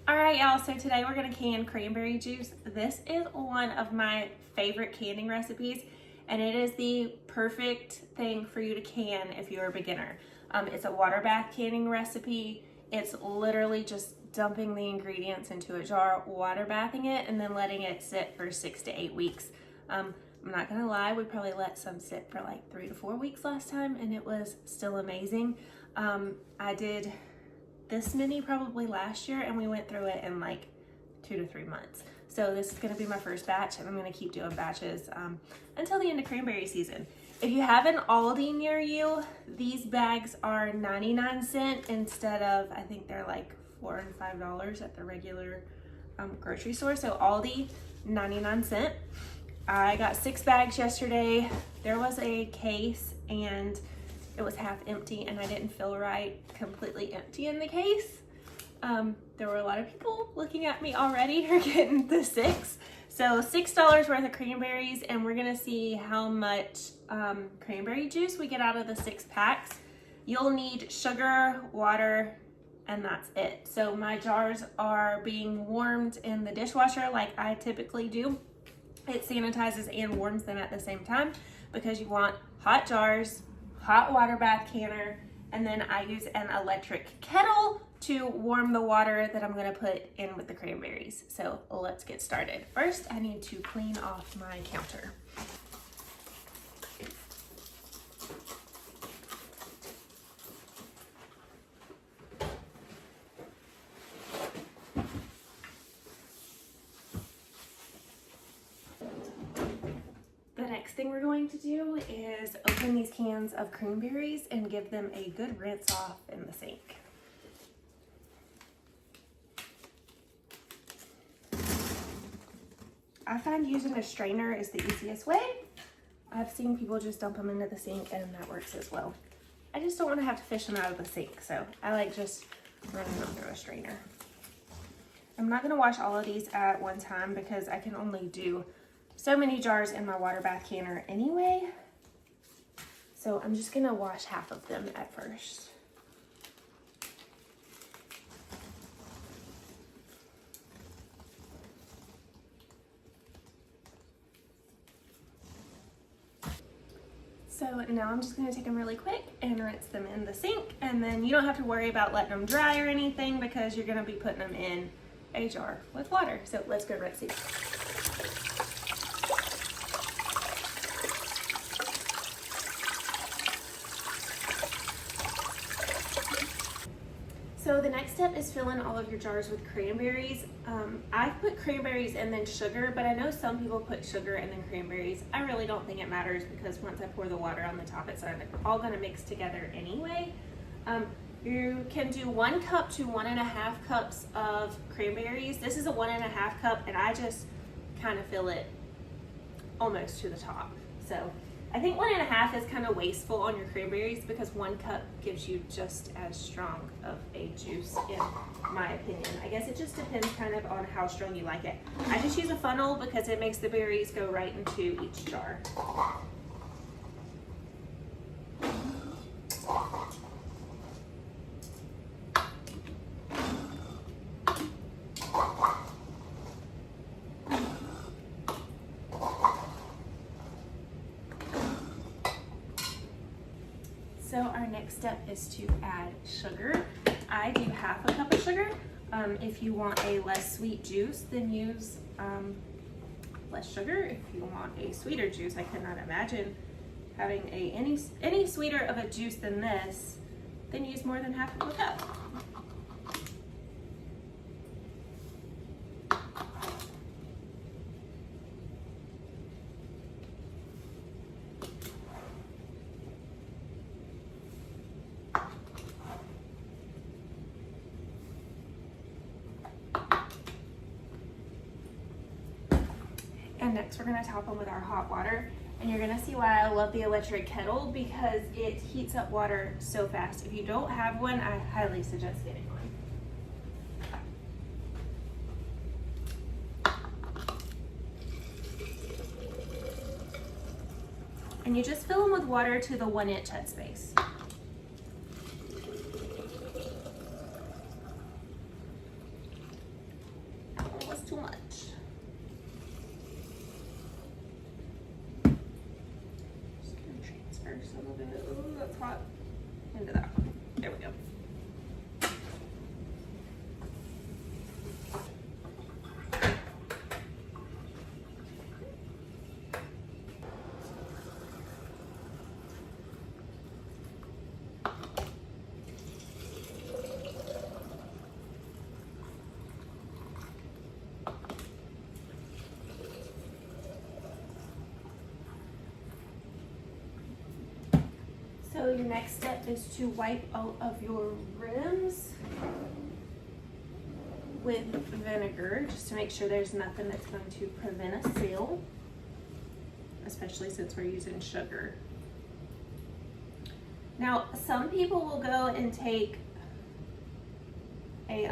All right, y'all, so today we're gonna can cranberry juice. This is one of my favorite canning recipes, and it is the perfect thing for you to can if you're a beginner. It's a water bath canning recipe. It's literally just dumping the ingredients into a jar, water bathing it, and then letting it sit for 6 to 8 weeks. I'm not gonna lie, we probably let some sit for like 3 to 4 weeks last time, and it was still amazing. I did this many probably last year, and we went through it in like 2 to 3 months. So this is gonna be my first batch, and I'm gonna keep doing batches until the end of cranberry season. If you have an Aldi near you, these bags are 99 cents instead of, I think they're like $4 and $5 at the regular grocery store. So Aldi, 99 cents. I got 6 bags yesterday. There was a case and it was half empty, and I didn't feel right completely empty in the case. There were a lot of people looking at me already for getting the 6. So $6 worth of cranberries, and we're gonna see how much cranberry juice we get out of the 6 packs. You'll need sugar, water, and that's it. So my jars are being warmed in the dishwasher like I typically do. It sanitizes and warms them at the same time because you want hot jars, hot water bath canner, and then I use an electric kettle to warm the water that I'm gonna put in with the cranberries. So let's get started. First, I need to clean off my counter. The next thing we're going to do is open these cans of cranberries and give them a good rinse off in the sink. I find using a strainer is the easiest way. I've seen people just dump them into the sink, and that works as well. I just don't want to have to fish them out of the sink, so I like just running them through a strainer. I'm not going to wash all of these at one time because I can only do so many jars in my water bath canner anyway. So I'm just gonna wash half of them at first. So now I'm just gonna take them really quick and rinse them in the sink, and then you don't have to worry about letting them dry or anything because you're gonna be putting them in a jar with water. So let's go rinse these. So the next step is filling all of your jars with cranberries. I put cranberries and then sugar, but I know some people put sugar and then cranberries. I really don't think it matters because once I pour the water on the top, it's all gonna mix together anyway. You can do 1 cup to 1.5 cups of cranberries. This is a 1.5 cup, and I just kind of fill it almost to the top. So I think 1.5 is kind of wasteful on your cranberries because 1 cup gives you just as strong of a juice, in my opinion. I guess it just depends kind of on how strong you like it. I just use a funnel because it makes the berries go right into each jar. So our next step is to add sugar. I do half a cup of sugar. If you want a less sweet juice, then use less sugar. If you want a sweeter juice, I cannot imagine having any sweeter of a juice than this, then use more than half of a cup. And next we're gonna top them with our hot water. And you're gonna see why I love the electric kettle, because it heats up water so fast. If you don't have one, I highly suggest getting one. And you just fill them with water to the 1-inch headspace. So your next step is to wipe out of your rims with vinegar, just to make sure there's nothing that's going to prevent a seal, especially since we're using sugar. Now, some people will go and take a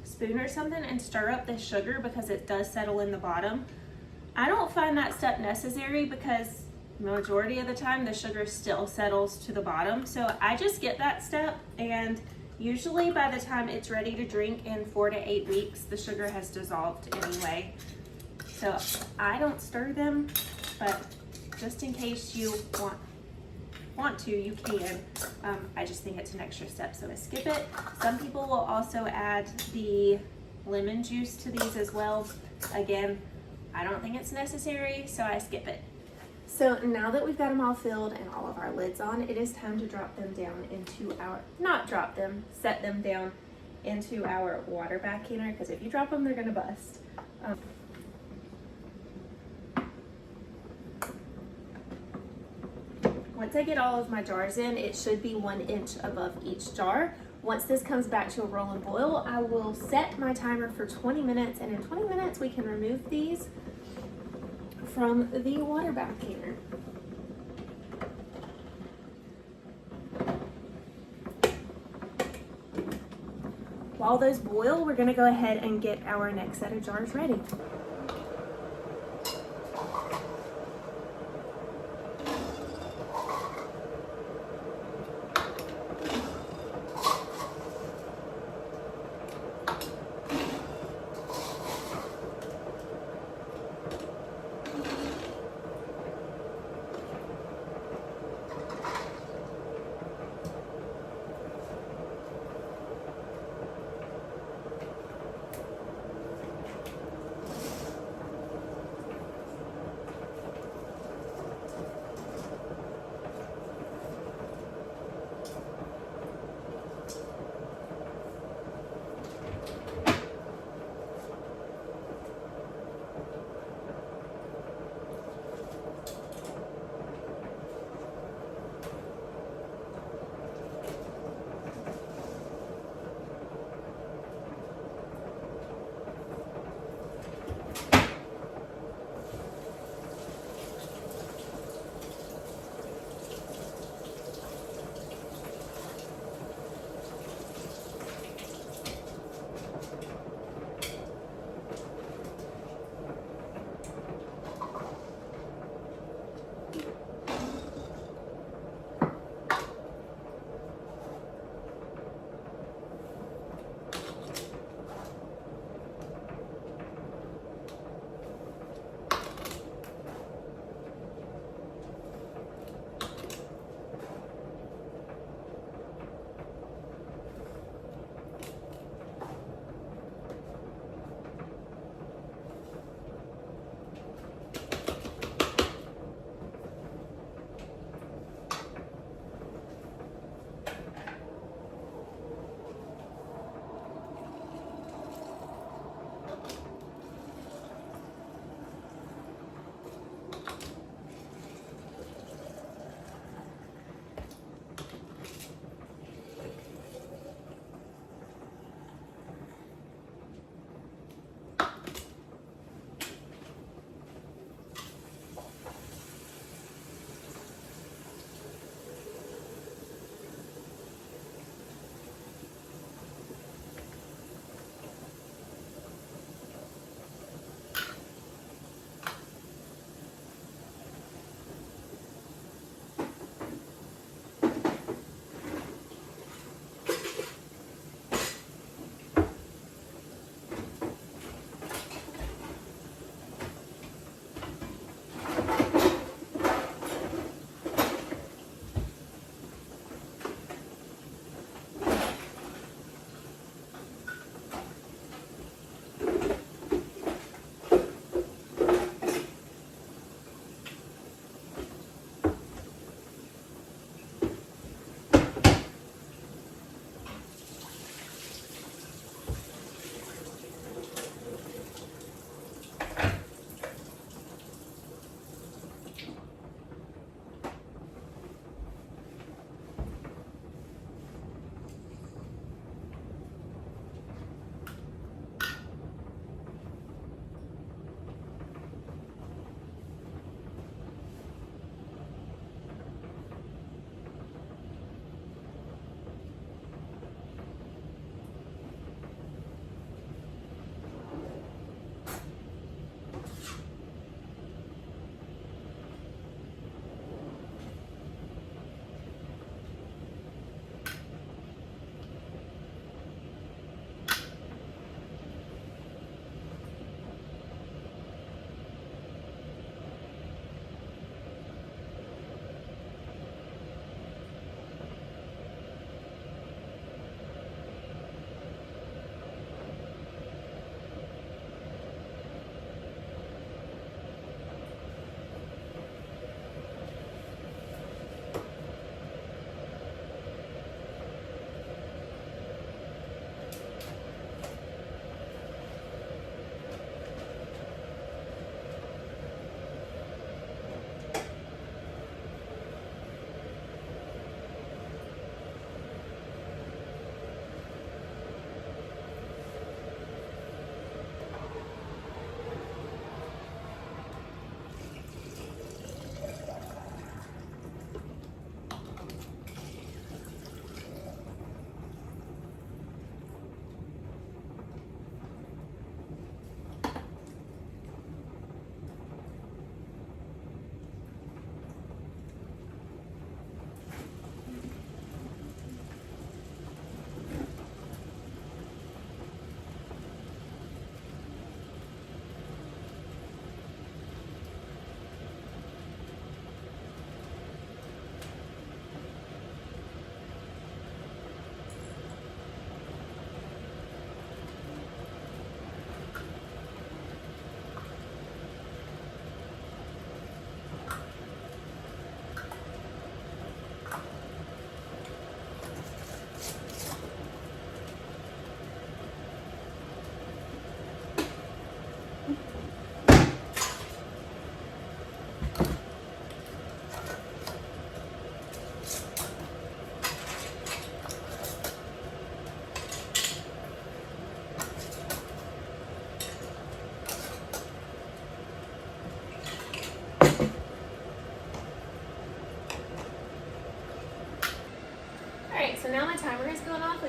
spoon or something and stir up the sugar because it does settle in the bottom. I don't find that step necessary because the majority of the time the sugar still settles to the bottom. So I just skip that step, and usually by the time it's ready to drink in 4 to 8 weeks, the sugar has dissolved anyway. So I don't stir them, but just in case you want to, you can. I just think it's an extra step, so I skip it. Some people will also add the lemon juice to these as well. Again, I don't think it's necessary, so I skip it. So now that we've got them all filled and all of our lids on, it is time to drop them down into our, not drop them, set them down into our water bath canner, because if you drop them, they're gonna bust. Once I get all of my jars in, it should be 1 inch above each jar. Once this comes back to a roll and boil, I will set my timer for 20 minutes, and in 20 minutes we can remove these from the water bath canner. While those boil, we're gonna go ahead and get our next set of jars ready.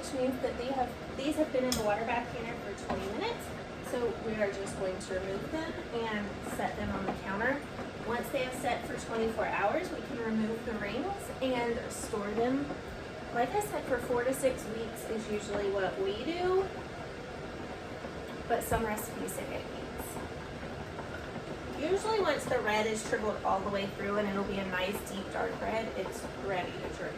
which means that these have been in the water bath canner for 20 minutes. So we are just going to remove them and set them on the counter. Once they have set for 24 hours, we can remove the rings and store them. Like I said, for 4 to 6 weeks is usually what we do, but some recipes say 8 weeks. Usually once the red is trickled all the way through and it'll be a nice deep dark red, it's ready to drink.